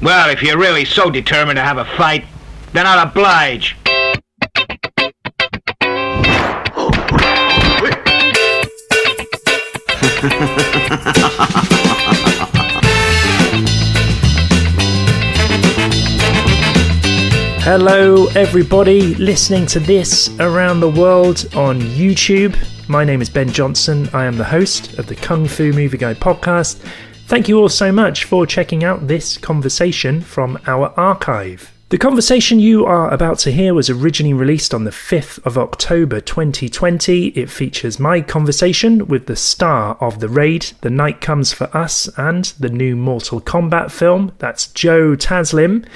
Well, if you're really so determined to have a fight, then I'll oblige. Hello everybody listening to this around the world on YouTube. My name is Ben Johnson. I am the host of the Kung Fu Movie Guide podcast. Thank you all so much for checking out this conversation from our archive. The conversation you are about to hear was originally released on the 5th of October 2020. It features my conversation with the star of The Raid, The Night Comes for Us, and the new Mortal Kombat film. That's Joe Taslim.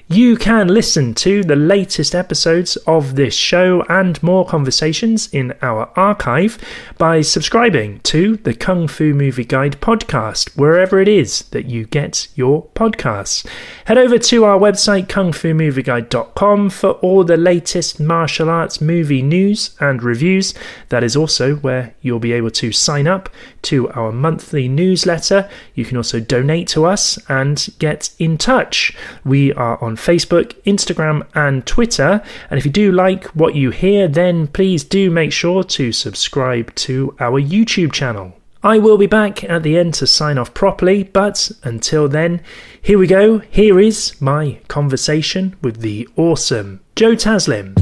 You can listen to the latest episodes of this show and more conversations in our archive by subscribing to the Kung Fu Movie Guide podcast, wherever it is that you get your podcasts. Head over to our website, kungfumovieguide.com, for all the latest martial arts movie news and reviews. That is also where you'll be able to sign up to our monthly newsletter. You can also donate to us and get in touch. We are on Facebook, Instagram and Twitter, and if you do like what you hear, then please do make sure to subscribe to our YouTube channel. I will be back at the end to sign off properly, but until then, here we go. Here is my conversation with the awesome Joe Taslim.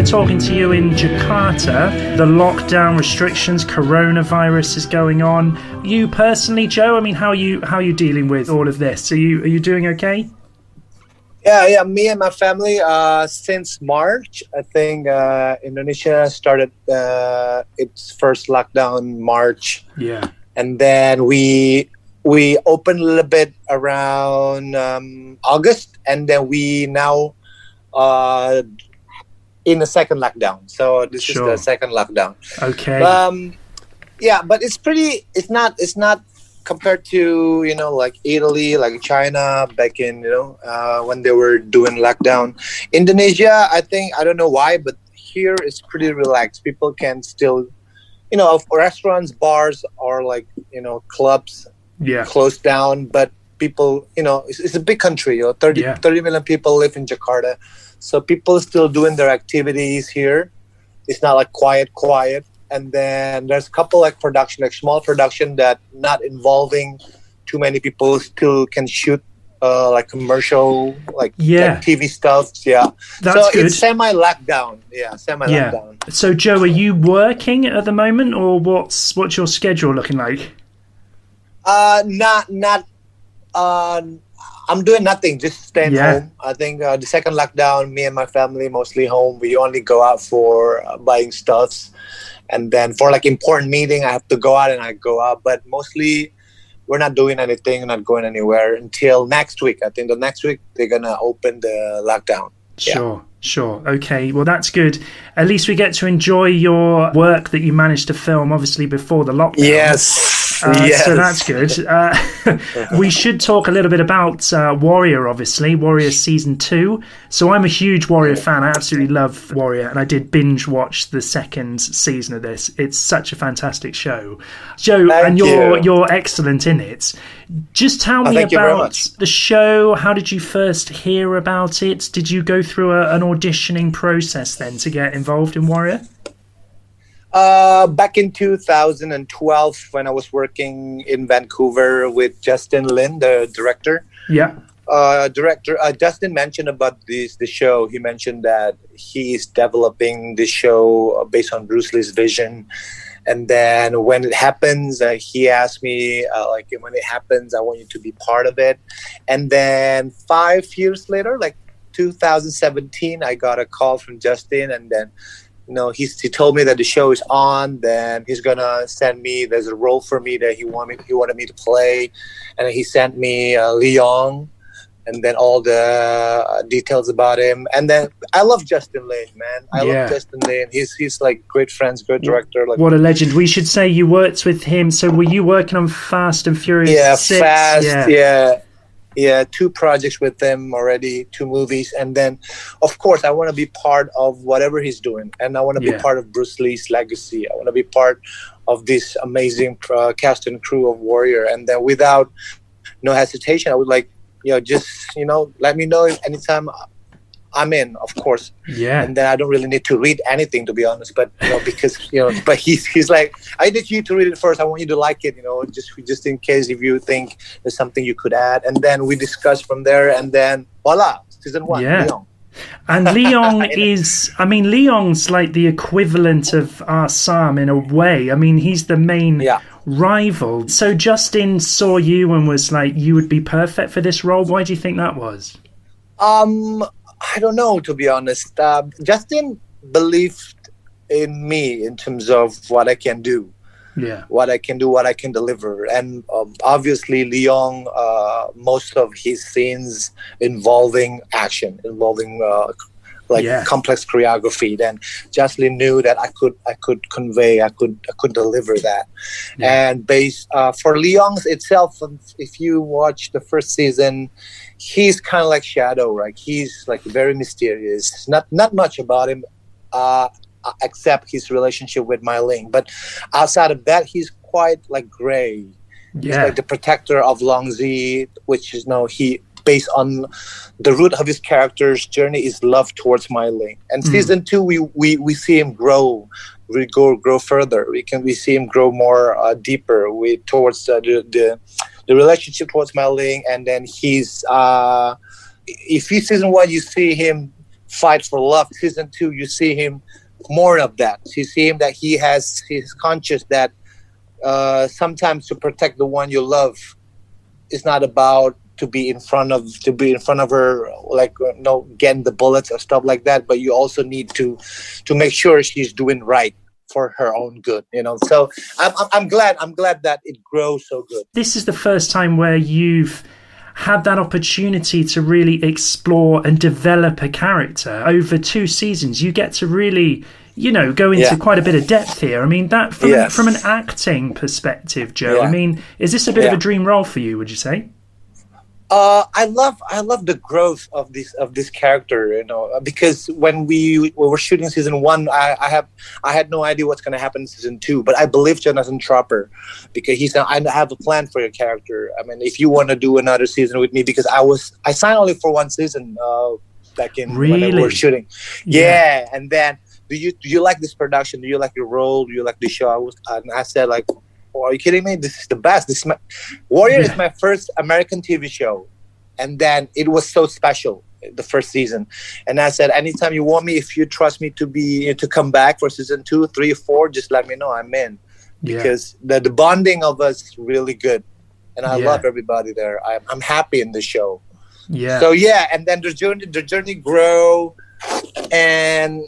Talking to you in Jakarta. The lockdown restrictions, coronavirus is going on. You personally, Joe, I mean, how are you dealing with all of this? Are you doing okay? Yeah. Me and my family, since March, I think Indonesia started its first lockdown March. Yeah. And then we opened a little bit around August, and then we now in the second lockdown. So this is the second lockdown. Okay. Yeah, but it's not compared to, like Italy, like China back in, when they were doing lockdown. Indonesia, I don't know why, but here it's pretty relaxed. People can still, restaurants, bars, or clubs closed down, but people, it's a big country, 30 million people live in Jakarta. So people still doing their activities here. It's not like quiet. And then there's a couple small production that not involving too many people still can shoot commercial, like TV stuff. Yeah. That's good. It's semi-lockdown. Yeah, semi-lockdown. Yeah. So Joe, are you working at the moment, or what's your schedule looking like? I'm doing nothing, just staying home. I think the second lockdown, me and my family mostly home. We only go out for buying stuffs. And then for important meeting, I have to go out and I go out. But mostly we're not doing anything, not going anywhere until next week. I think the next week they're going to open the lockdown. Sure. Okay, well, that's good. At least we get to enjoy your work that you managed to film, obviously, before the lockdown. Yes. So that's good. We should talk a little bit about Warrior, obviously, Warrior Season 2. So I'm a huge Warrior fan. I absolutely love Warrior, and I did binge watch the second season of this. It's such a fantastic show. Joe, you're excellent in it. Just tell me about the show. How did you first hear about it? Did you go through an auditioning process then to get involved in Warrior? Back in 2012, when I was working in Vancouver with Justin Lin, the director. Yeah. Justin mentioned about the show. He mentioned that he's developing the show based on Bruce Lee's vision. And then when it happens, he asked me, when it happens, I want you to be part of it. And then 5 years later, 2017, I got a call from Justin, and then, he told me that the show is on. Then he's gonna send me. There's a role for me that he wanted me to play, and he sent me Leon, and then all the details about him. And then I love Justin Lin, man. I love Justin Lin. He's great friends, good director. What a legend. We should say you worked with him. So were you working on Fast and Furious 6? Fast, yeah. Yeah, 2 projects with him already, 2 movies, and then, of course, I want to be part of whatever he's doing, and I want to be part of Bruce Lee's legacy. I want to be part of this amazing cast and crew of Warrior, and then without no hesitation, I would like, just let me know if anytime I'm in, of course. Yeah. And then I don't really need to read anything, to be honest. But because but he's like, I need you to read it first. I want you to like it, just in case if you think there's something you could add. And then we discuss from there. And then voila, season 1. Yeah. Leon. And Leon Leon's like the equivalent of Sam in a way. I mean, he's the main rival. So Justin saw you and was like, you would be perfect for this role. Why do you think that was? I don't know, to be honest. Justin believed in me in terms of what I can do. Yeah. What I can do, what I can deliver. And obviously, Leon, most of his scenes involving action, involving complex choreography. Then Justin knew that I could convey, I could deliver that. Yeah. And based for Leon's itself, if you watch the first season, he's kind of like Shadow, right? He's like very mysterious. Not much about him, except his relationship with Mai Ling. But outside of that, he's quite like gray. Yeah. He's like the protector of Long Zi, which is he based on the root of his character's journey is love towards Mai Ling. And season 2, we see him grow. We grow further. We see him grow more deeper towards the relationship towards Mai Ling, and then he's if you season 1 you see him fight for love, season 2 you see him more of that. You see him that he's conscious that sometimes to protect the one you love, it's not about to be in front of her, like getting the bullets or stuff like that, but you also need to make sure she's doing right for her own good, So I'm glad that it grows so good. This is the first time where you've had that opportunity to really explore and develop a character over 2 seasons. You get to really, go into quite a bit of depth here. I mean, that from an acting perspective, Joe. I mean, is this a bit of a dream role for you? Would you say? I love the growth of this character, because when we were shooting season 1, I had no idea what's going to happen in season 2, but I believe Jonathan Tropper, because he said, I have a plan for your character. I mean, if you want to do another season with me, because I signed only for 1 season back in when we were shooting. Yeah. And then do you like this production? Do you like your role? Do you like the show? And I said like, are you kidding me? This is the best. Warrior is my first American TV show. And then it was so special, the first season. And I said, anytime you want me, if you trust me to come back for season 2, 3, 4, just let me know. I'm in. Because the bonding of us is really good. And I love everybody there. I'm happy in the show. Yeah. So and then the journey grow. And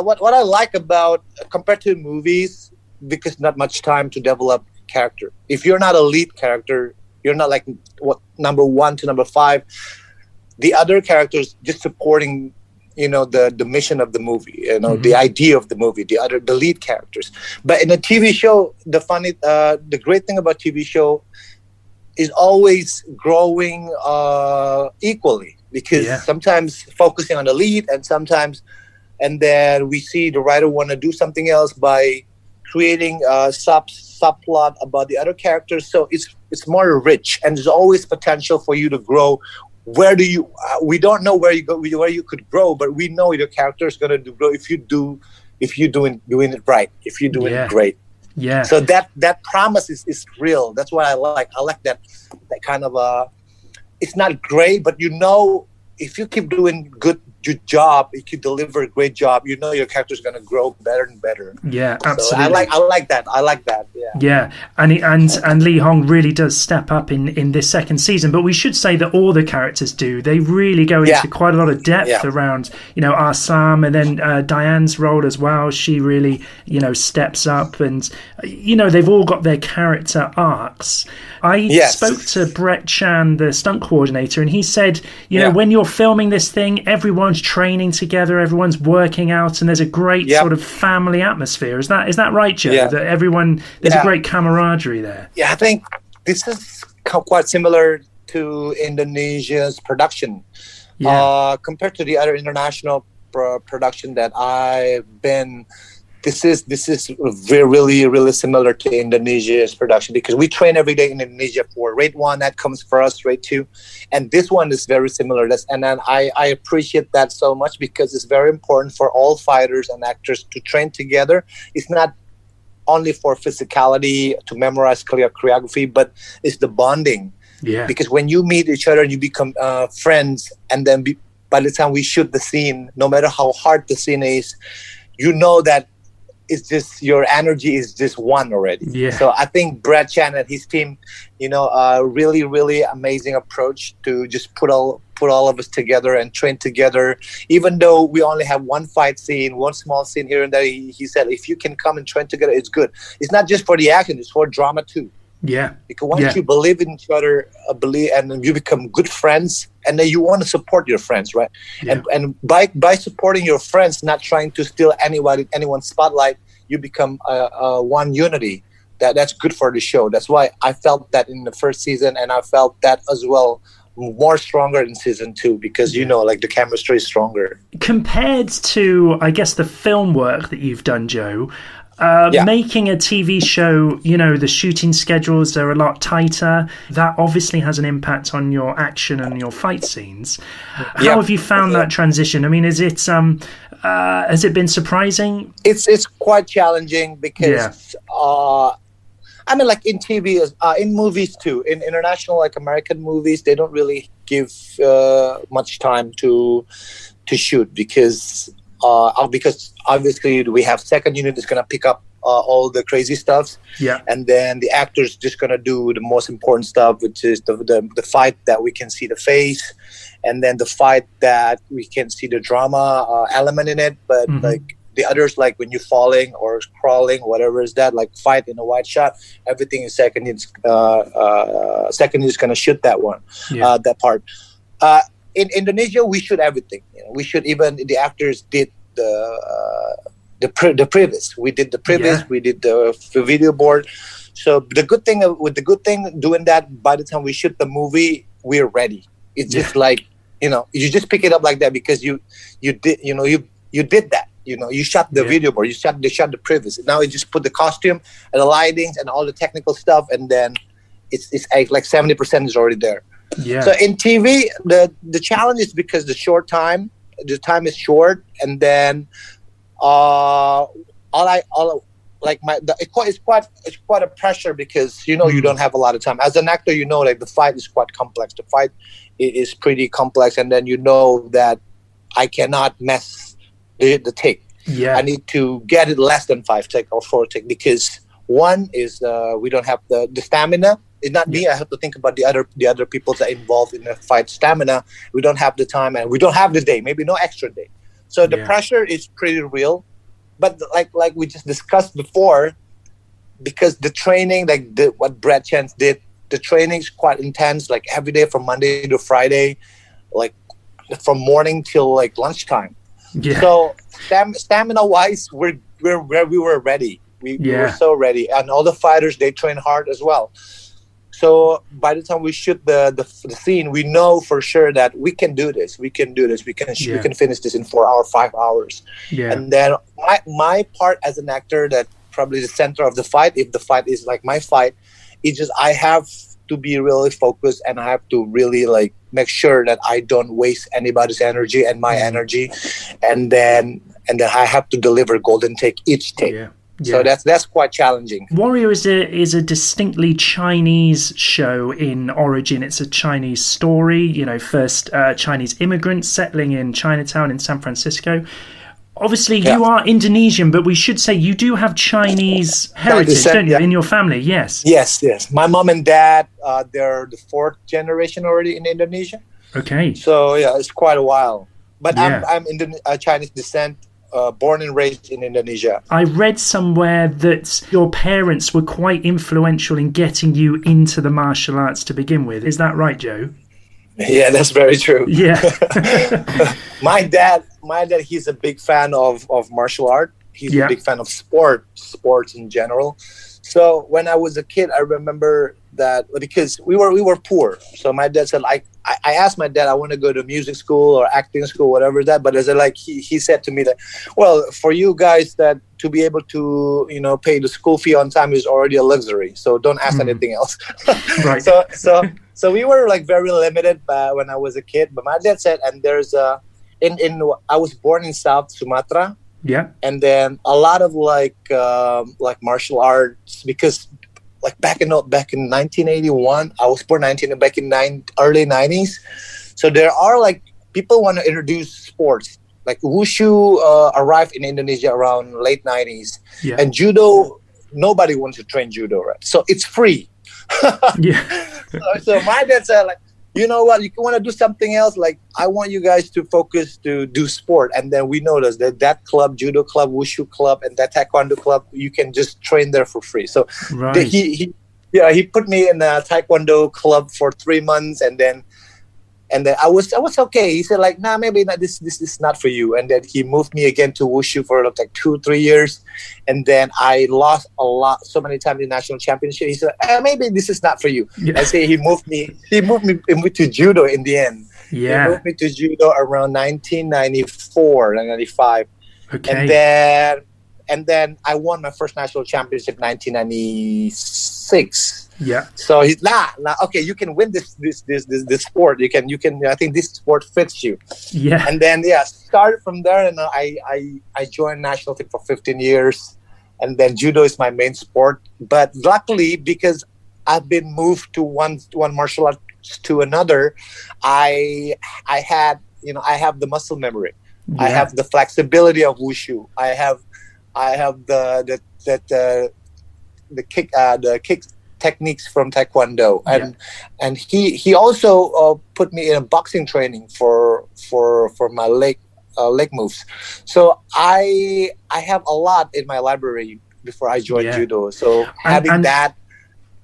what I like about, compared to movies, because not much time to develop character. If you're not a lead character, you're not like number 1 to number 5. The other characters just supporting, the mission of the movie, the idea of the movie. The lead characters. But in a TV show, the great thing about TV show is always growing equally, because sometimes focusing on the lead, and then we see the writer want to do something else by creating a subplot about the other characters, so it's more rich, and there's always potential for you to grow. We don't know where you could grow, but we know your character is going to grow if you're doing it right, if you're doing it great. Yeah. So that promise is real. That's what I like. I like that kind of it's not great, but if you keep doing good job, if you deliver a great job, your character is going to grow better and better. Yeah, absolutely. So I like that. Yeah. And Lee Hong really does step up in this second season. But we should say that all the characters do. They really go into quite a lot of depth around, Sam, and then Diane's role as well. She really, steps up, and they've all got their character arcs. I spoke to Brett Chan, the stunt coordinator, and he said, when you're filming this thing, everyone's training together, everyone's working out, and there's a great sort of family atmosphere. Is that right, Joe? Yeah. That there's a great camaraderie there. Yeah, I think this is quite similar to Indonesia's production. Yeah. Compared to the other international production that I've been, this is really, really similar to Indonesia's production, because we train every day in Indonesia for rate 1, that comes for us, rate 2. And this one is very similar. And then I appreciate that so much, because it's very important for all fighters and actors to train together. It's not only for physicality, to memorize clear choreography, but it's the bonding. Yeah. Because when you meet each other and you become friends, and then by the time we shoot the scene, no matter how hard the scene is, you know that it's just, your energy is just one already. Yeah. So I think Brad Chan and his team, really, really amazing approach to just put all of us together and train together. Even though we only have one fight scene, one small scene here and there, he said, if you can come and train together, it's good. It's not just for the action, it's for drama too. Yeah. Because once you believe in each other, and you become good friends, and then you want to support your friends, right? Yeah. And by supporting your friends, not trying to steal anyone's spotlight, you become one unity. That's good for the show. That's why I felt that in the first season, and I felt that as well more stronger in season 2, because the chemistry is stronger. Compared to, I guess, the film work that you've done, Joe, making a TV show, the shooting schedules are a lot tighter. That obviously has an impact on your action and your fight scenes. How have you found that transition? I mean, has it been surprising? It's quite challenging, because like in TV, in movies too, in international, like American movies, they don't really give much time to shoot, because obviously we have second unit is going to pick up all the crazy stuff, and then the actors just going to do the most important stuff, which is the fight that we can see the face, and then the fight that we can see the drama element in it. But like the others, like when you're falling or crawling, whatever is that, like fight in a wide shot, everything is second unit is going to shoot that one, that part. In Indonesia, we shoot everything. We shoot, even the actors did the previs. We did the previs. We did the video board. So the good thing doing that, by the time we shoot the movie, we're ready. It's just like you just pick it up like that, because you did that. You shot the video board. You shot the previs. Now you just put the costume and the lightings and all the technical stuff, and then it's like 70% is already there. Yeah. So in TV, the challenge is because the time is short, and then it's quite a pressure, because you don't have a lot of time. As an actor, like the fight is quite complex. The fight is pretty complex, and then that I cannot mess the take. Yeah. I need to get it less than 5 take or 4 take, because one is we don't have the stamina. It's not me. I have to think about the other people that are involved in the fight stamina. We don't have the time, and we don't have the day. Maybe no extra day. So the pressure is pretty real. But like we just discussed before, because the training, what Brad Chance did, the training is quite intense. Like every day from Monday to Friday, like from morning till like lunchtime. Yeah. So stamina wise, we were ready. We were so ready, and all the fighters, they train hard as well. So by the time we shoot the scene, we know for sure that we can do this. We can finish this in 4 hours, 5 hours. Yeah. And then my part as an actor, that probably the center of the fight, if the fight is like my fight, it's just I have to be really focused, and I have to really like make sure that I don't waste anybody's energy and my energy, and then I have to deliver golden take each take. Yeah. So that's quite challenging. Warrior is a distinctly Chinese show in origin. It's a Chinese story, first Chinese immigrants settling in Chinatown in San Francisco. Obviously, you are Indonesian, but we should say you do have Chinese heritage, don't you, in your family? Yes. Yes. My mom and dad, they're the 4th generation already in Indonesia. Okay. So, it's quite a while. But I'm Chinese descent. Born and raised in Indonesia. I read somewhere that your parents were quite influential in getting you into the martial arts to begin with. Is that right, Joe? Yeah, that's very true. Yeah. My dad, he's a big fan of martial art. He's a big fan of sports in general. So when I was a kid, I remember that because we were poor. So my dad said, I asked my dad, I want to go to music school or acting school, whatever that. But as I like, he said to me that, well, for you guys that to be able to, pay the school fee on time is already a luxury. So don't ask anything else. Right. So we were like very limited when I was a kid. But my dad said, and there's I was born in South Sumatra. Yeah. And then a lot of like martial arts, because like back in 1981, I was born back in early 90s. So there are like people want to introduce sports. Like wushu arrived in Indonesia around late 90s. Yeah. And judo, nobody wants to train judo, right? So it's free. Yeah. So my dad said, like, you know what, you want to do something else, like I want you guys to focus to do sport. And then we noticed that club, judo club, wushu club, and that taekwondo club, you can just train there for free. So right. he put me in a taekwondo club for 3 months, and then I was okay. He said like, nah, maybe not, this is not for you. And then he moved me again to wushu for like 2-3 years, and then I lost so many times in national championship. He said, maybe this is not for you. Yeah. And so he moved me to judo in the end. Yeah. He moved me to judo around 1994, 1995. Okay. And then I won my first national championship 1996. Yeah. So he's okay, you can win this sport. You can I think this sport fits you. Yeah. And then started from there, and I joined national team for 15 years, and then judo is my main sport. But luckily, because I've been moved to one martial art to another, I have the muscle memory. Yeah. I have the flexibility of wushu. I have the kick techniques from taekwondo, and he also put me in a boxing training for my leg moves. So I have a lot in my library before I joined judo. So having that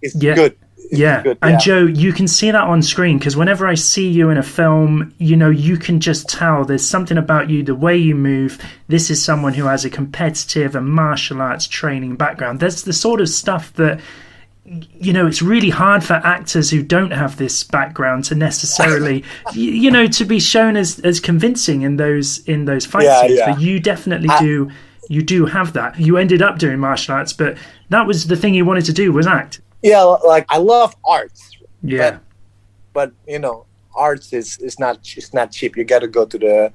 is good. Yeah. Good, and Joe, you can see that on screen, because whenever I see you in a film, you can just tell there's something about you, the way you move. This is someone who has a competitive and martial arts training background. There's the sort of stuff that, it's really hard for actors who don't have this background to necessarily, to be shown as convincing in those fight scenes. But you definitely do. You do have that. You ended up doing martial arts, but that was the thing you wanted to do, was act. Yeah, like I love arts. Yeah, but arts is not cheap. You got to go to the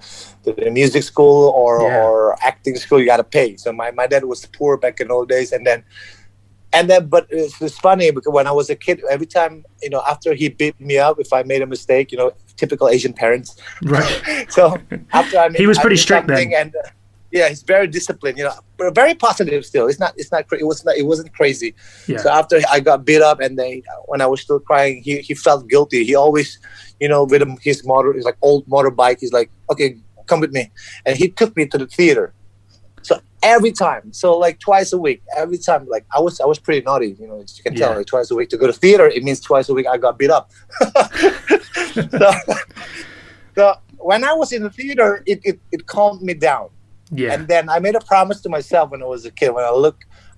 music school or acting school. You got to pay. So my dad was poor back in old days, and then but it's funny because when I was a kid, every time after he beat me up if I made a mistake, typical Asian parents. Right. So after he was pretty strict then. And he's very disciplined, but very positive still. It wasn't crazy. Yeah. So after I got beat up, and then when I was still crying, he felt guilty. He always, with his old motorbike, he's like, okay, come with me, and he took me to the theater. So every time, like twice a week, every time, like I was pretty naughty, as you can tell, like twice a week to go to theater. It means twice a week I got beat up. So when I was in the theater, it calmed me down. Yeah. And then I made a promise to myself when I was a kid. When I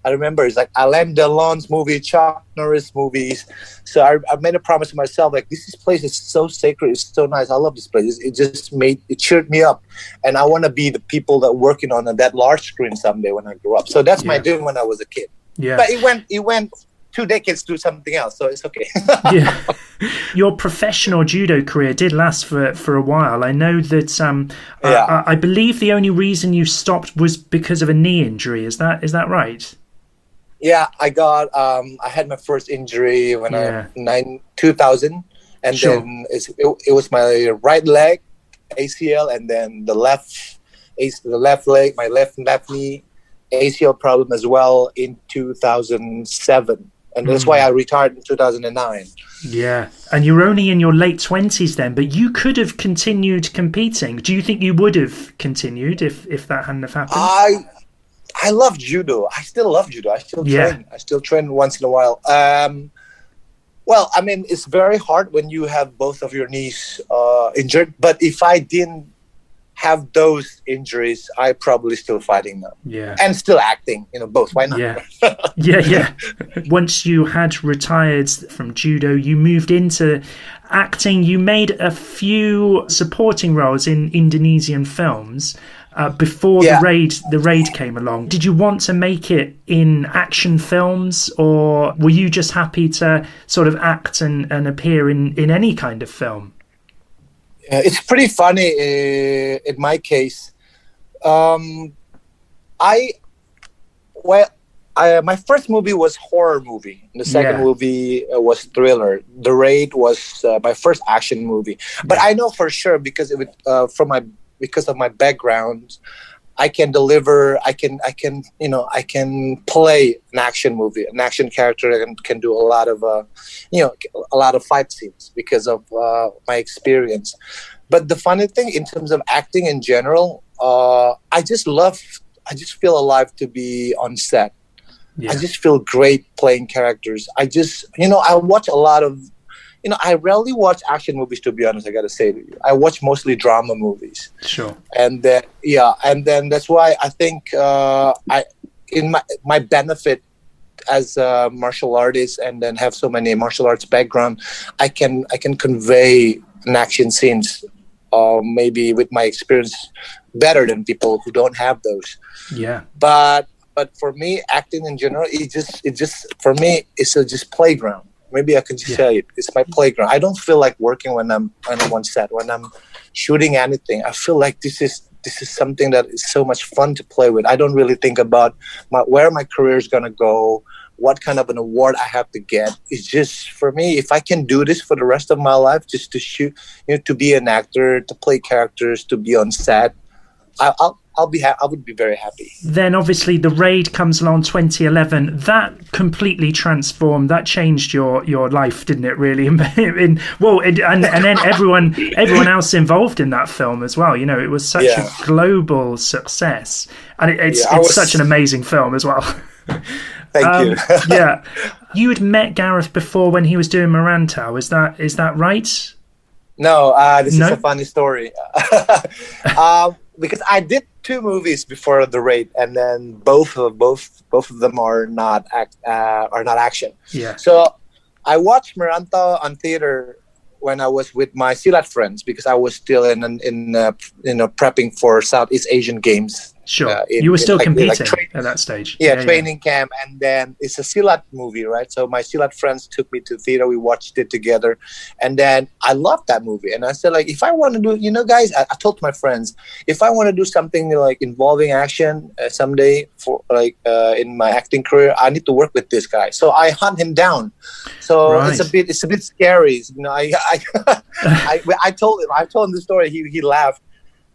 remember it's like Alain Delon's movie, Chuck Norris movies. So I made a promise to myself, like, this place is so sacred. It's so nice. I love this place. It cheered me up. And I want to be the people that working on that large screen someday when I grow up. So that's my dream when I was a kid. Yeah. But it went 2 decades to something else, so it's okay. Yeah. Your professional judo career did last for a while. I know that I believe the only reason you stopped was because of a knee injury. Is that right? Yeah, I had my first injury when I 2000, and then it was my right leg ACL, and then the left leg, my left knee ACL problem as well in 2007. And that's why I retired in 2009. Yeah. And you're only in your late 20s then, but you could have continued competing. Do you think you would have continued if that hadn't have happened? I love judo. I still love judo. I still train. I still train once in a while. Well, I mean, it's very hard when you have both of your knees injured. But if I didn't have those injuries, I probably still fighting now. Yeah. And still acting, both. Why not? Yeah. Yeah. Once you had retired from judo, you moved into acting. You made a few supporting roles in Indonesian films before the raid came along. Did you want to make it in action films, or were you just happy to sort of act and appear in any kind of film? It's pretty funny in my case. My first movie was horror movie. The second movie was thriller. The Raid was my first action movie. But I know for sure because of my background, I can deliver. I can play an action movie, an action character, and can do a lot of fight scenes because of my experience. But the funny thing, in terms of acting in general, I just feel alive to be on set. Yeah. I just feel great playing characters. I watch a lot of, I rarely watch action movies, to be honest, I got to say to you. I watch mostly drama movies. Sure. And then that's why I think in my benefit as a martial artist and then have so many martial arts background, I can convey an action scenes maybe with my experience better than people who don't have those. Yeah. But for me, acting in general, it just for me, it's just playground. Maybe I can just say it. It's my playground. I don't feel like working when I'm on set. When I'm shooting anything, I feel like this is something that is so much fun to play with. I don't really think about where my career is gonna go, what kind of an award I have to get. It's just, for me, if I can do this for the rest of my life, just to shoot, to be an actor, to play characters, to be on set, I would be very happy. Then obviously the Raid comes along 2011. That completely transformed. That changed your life, didn't it? Really, and then everyone else involved in that film as well. It was such a global success, and it's such an amazing film as well. Thank you. Yeah, you had met Gareth before when he was doing Marantau. Is that right? No, this is a funny story. Because I did 2 movies before the Raid, and then both of them are not action. Yeah. So I watched Marantau on theater when I was with my Silat friends, because I was still in prepping for Southeast Asian Games. Sure. You were still competing at that stage. Yeah, training camp, and then it's a Silat movie, right? So my Silat friends took me to theater. We watched it together, and then I loved that movie. And I said, like, if I want to do, guys, I told my friends, if I want to do something like involving action someday for in my acting career, I need to work with this guy. So I hunt him down. So it's a bit scary. I told him the story. He laughed.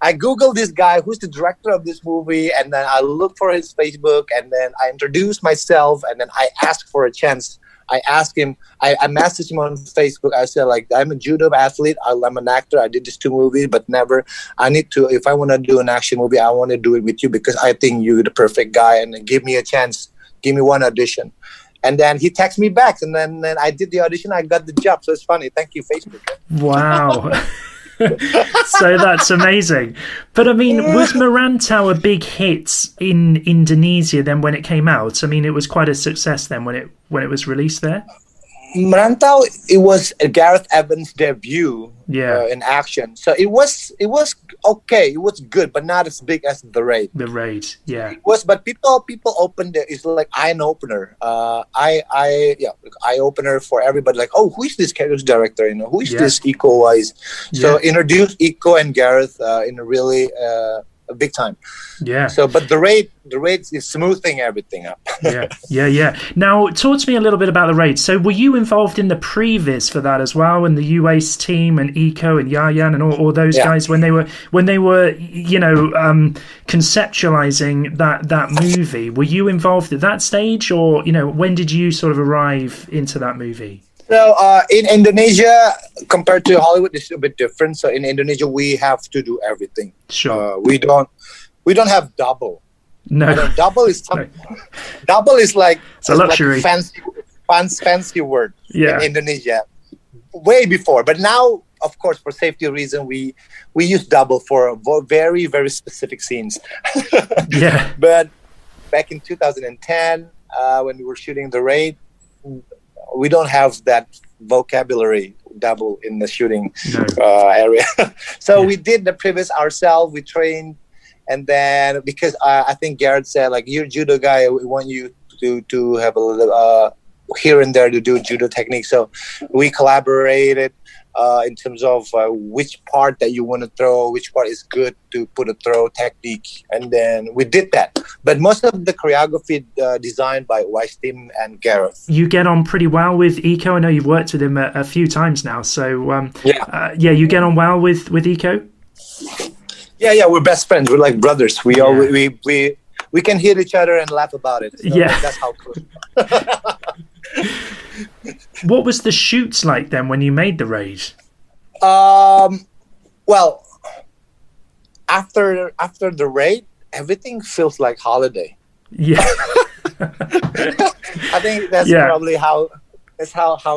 I Googled this guy who's the director of this movie, and then I looked for his Facebook, and then I introduced myself, and then I asked for a chance. I asked him, I messaged him on Facebook. I said, like, I'm a judo athlete. I'm an actor. I did these 2 movies, but if I want to do an action movie, I want to do it with you because I think you're the perfect guy, and then give me a chance. Give me one audition. And then he texted me back, and then I did the audition. I got the job. So it's funny. Thank you, Facebook. Wow. So that's amazing. But I mean, was Marantau a big hit in Indonesia then when it came out? I mean, it was quite a success then when it was released there. Marantau, it was Gareth Evans' debut in action. So it was okay. It was good, but not as big as The Raid. The Raid, yeah. It was, but people opened it. It's like eye opener. Eye opener for everybody. Like, oh, who is this character director? Who is this Iko Wise? So introduced Iko and Gareth in a really big time. Yeah. So, but the raid is smoothing everything up. Yeah. Now, talk to me a little bit about the Raid. So, were you involved in the previs for that as well, and the UACE team and Eco and Yayan and all those guys when they were conceptualizing that movie? Were you involved at that stage, or when did you sort of arrive into that movie? So in Indonesia, compared to Hollywood, it's a bit different. So in Indonesia, we have to do everything. Sure. We don't have double. No. Double is double is like it's a luxury. Like fancy word in Indonesia. Way before, but now of course, for safety reason, we use double for very, very specific scenes. Yeah. But back in 2010, when we were shooting the raid, we don't have that vocabulary double in the shooting area. So we did the previous ourselves. We trained, and then because I think Gareth said, like, you're a judo guy, we want you to have a little here and there to do judo technique. So we collaborated in terms of which part that you want to throw, which part is good to put a throw technique, and then we did that. But most of the choreography designed by Tim and Gareth. You get on pretty well with Iko. I know you've worked with him a few times now. So you get on well with Iko. Yeah, we're best friends. We're like brothers. We can hear each other and laugh about it. So that's how close. What was the shoots like then when you made the raid? Well, after the raid, everything feels like holiday. Yeah. I think that's probably how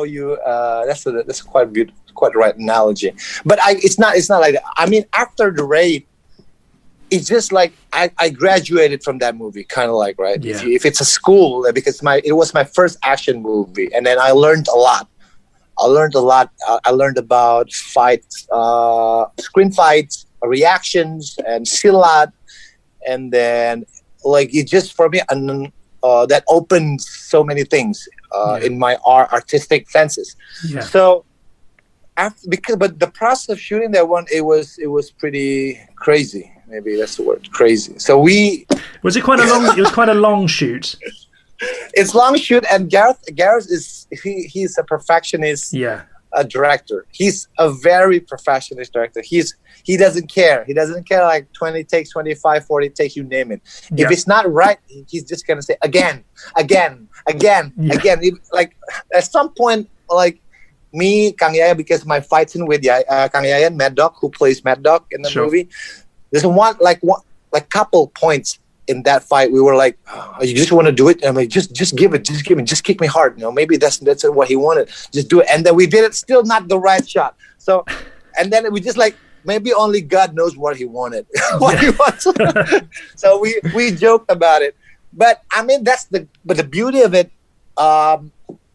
you that's quite good, quite right analogy. But it's not like that. I mean, after the raid, it's just like I graduated from that movie, kind of like, right? Yeah. If it's a school, because it was my first action movie, and then I learned a lot. I learned about fights, screen fights, reactions, and silat, and then like it just for me, and that opened so many things in my artistic senses. Yeah. So. But the process of shooting that one, it was pretty crazy. Maybe that's the word, crazy. So was it quite a long? It was quite a long shoot. It's long shoot, and Gareth is he's a perfectionist. Yeah. A director. He's a very perfectionist director. He doesn't care. He doesn't care like 20 takes, 25, 40 takes, you name it. If it's not right, he's just gonna say again. Like at some point, like. Me, Kang Yaya, because my fight scene with Kang Yaya and Mad Dog, who plays Mad Dog in the movie, there's one couple points in that fight. We were like, oh, you just want to do it? And I'm like, just give it, just kick me hard. Maybe that's what he wanted. Just do it. And then we did it, still not the right shot. So, and then we just like, maybe only God knows what he wanted. He wants. So we joked about it. But I mean, but the beauty of it,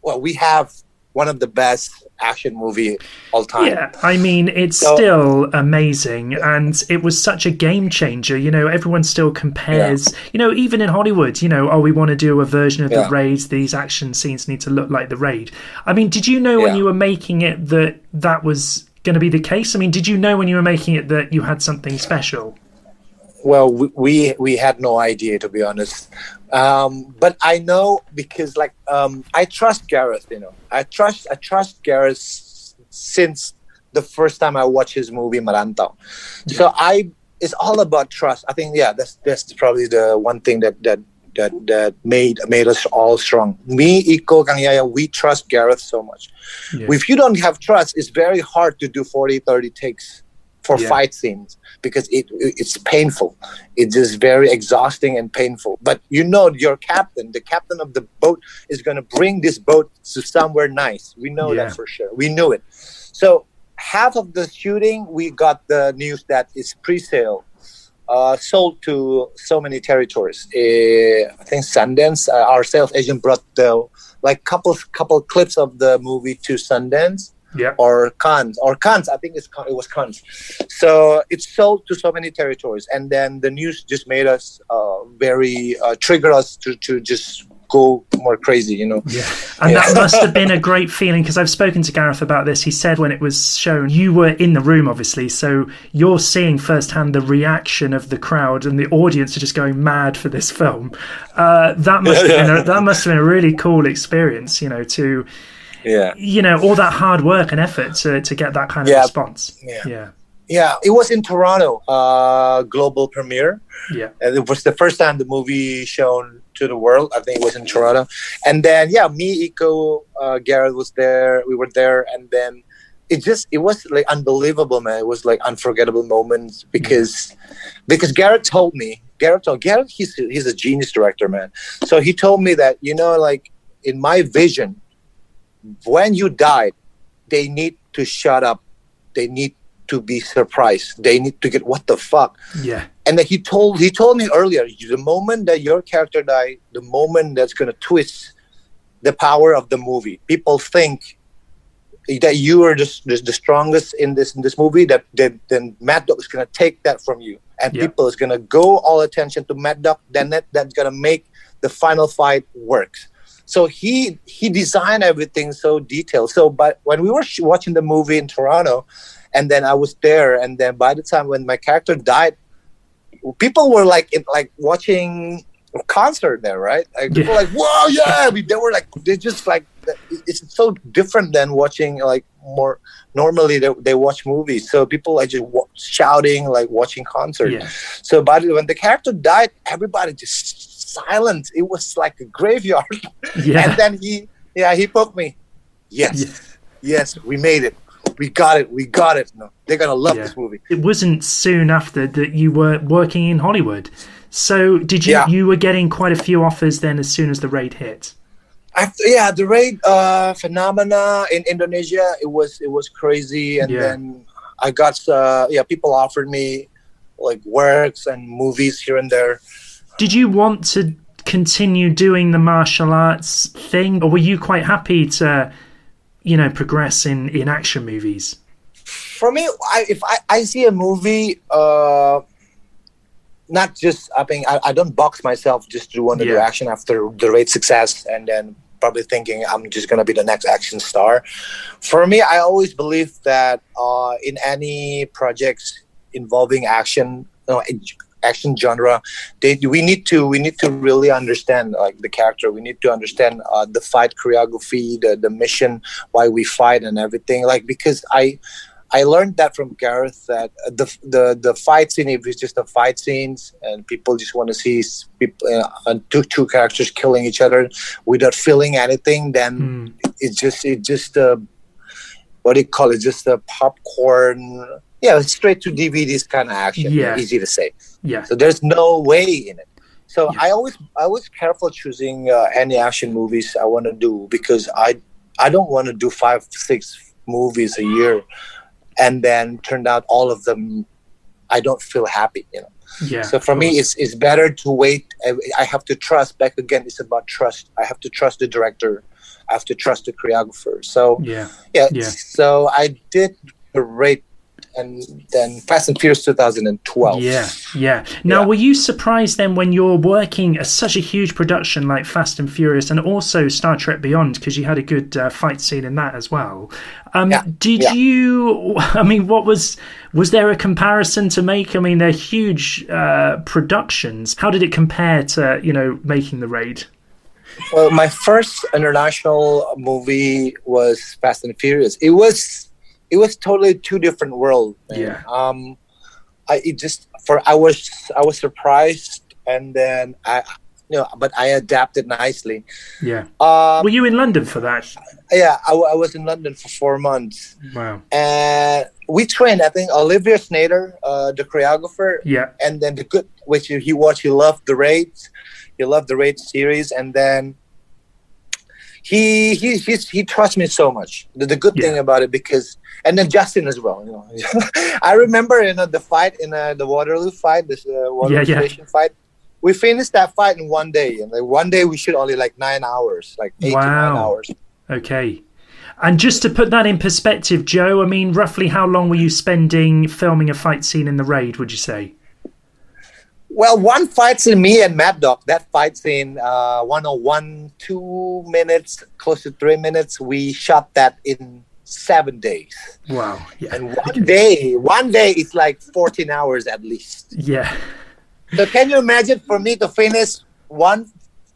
we have one of the best action movie all time. Yeah, I mean, it's still amazing, and it was such a game changer. Everyone still compares, even in Hollywood, we want to do a version of the Raid. These action scenes need to look like the Raid. I mean, did you know when you were making it that was going to be the case? I mean, did you know when you were making it that you had something special? Well, we had no idea, to be honest. But I know because I trust Gareth. I trust Gareth since the first time I watched his movie Merantau. Yeah. So it's all about trust. I think that's probably the one thing that made us all strong. Me, Iko, Kang Yaya, we trust Gareth so much. Yeah. If you don't have trust, it's very hard to do 40, 30 takes for fight scenes, because it's painful. It's just very exhausting and painful. But your captain, the captain of the boat, is going to bring this boat to somewhere nice. We know that for sure. We knew it. So half of the shooting, we got the news that it's pre-sale, sold to so many territories. I think Sundance, our sales agent brought the couple clips of the movie to Sundance. Yeah. Or Cannes. I think it was Cannes. So it's sold to so many territories, and then the news just made us trigger us to just go more crazy, Yeah, and that must have been a great feeling, because I've spoken to Gareth about this. He said when it was shown, you were in the room, obviously, so you're seeing firsthand the reaction of the crowd, and the audience are just going mad for this film. That must have been a really cool experience, to. Yeah, all that hard work and effort to get that kind of response. Yeah, it was in Toronto, global premiere. Yeah, and it was the first time the movie shown to the world. I think it was in Toronto, and then me, Iko, Gareth was there. We were there, and then it was like unbelievable, man. It was like unforgettable moments because Gareth told me, Gareth, he's a genius director, man. So he told me that in my vision, when you died, they need to shut up they need to be surprised. They need to get what the fuck. Yeah. And then he told me earlier, the moment that your character died, the moment that's gonna twist the power of the movie. People think that you are the strongest in this movie. That then Mad Dog is gonna take that from you, and people is gonna go all attention to Mad Dog. Then that's gonna make the final fight works. So he designed everything so detailed. So, but when we were watching the movie in Toronto, and then I was there, and then by the time when my character died, people were like watching a concert there, right? Like people were like, "Whoa, yeah!" They were like, they just like, it's so different than watching like more normally they watch movies. So people like just shouting, like watching concert. Yeah. So when the character died, everybody just silent. It was like a graveyard. Yeah. And then he poked me. Yes, we made it. We got it. No, they're gonna love this movie. It wasn't soon after that you were working in Hollywood. So did you were getting quite a few offers then as soon as the raid hit? The raid phenomena in Indonesia, it was crazy, and then I got people offered me like works and movies here and there. Did you want to continue doing the martial arts thing, or were you quite happy to, progress in action movies? For me, if I see a movie, not just, I don't box myself just to want to do action after the raid success and then probably thinking I'm just going to be the next action star. For me, I always believe that in any projects involving action, action genre, we need to really understand like the character. We need to understand the fight choreography, the mission, why we fight and everything. Like, because I learned that from Gareth, that the fight scene, if it's just the fight scenes and people just want to see people, two characters killing each other without feeling anything, then it's just what do you call it? Just a popcorn. Yeah, it's straight to DVDs kind of action. Yeah. Easy to say. Yeah. So there's no way in it. So I was careful choosing any action movies I want to do, because I don't want to do 5-6 movies a year, and then turned out all of them I don't feel happy. Yeah. So for me, it's better to wait. I have to trust. Back again, it's about trust. I have to trust the director. I have to trust the choreographer. So So I did the raid. And then Fast and Furious 2012. Now, were you surprised then when you're working such a huge production like Fast and Furious, and also Star Trek Beyond, because you had a good fight scene in that as well? Did you? What was there a comparison to make? They're huge productions. How did it compare to making the raid? Well, my first international movie was Fast and Furious. It was totally two different worlds. Yeah. I was surprised, and then but I adapted nicely. Yeah. Were you in London for that? Yeah, I was in London for 4 months. Wow. And we trained. I think Olivier Snyder, the choreographer. Yeah. And then he loved the raid. He loved the raid series, and then he trusts me so much. The good thing about it, because, and then Justin as well. I remember the fight in the Waterloo fight, this Waterloo Station fight. We finished that fight in 1 day, and one day we shoot only 9 hours, 8 to 9 hours. Okay. And just to put that in perspective, Joe, roughly how long were you spending filming a fight scene in the raid, would you say? Well, one fight scene, me and Mad Dog, that fight scene, 2 minutes, close to 3 minutes, we shot that in 7 days. Wow. Yeah. And one day is 14 hours at least. Yeah. So can you imagine for me to finish one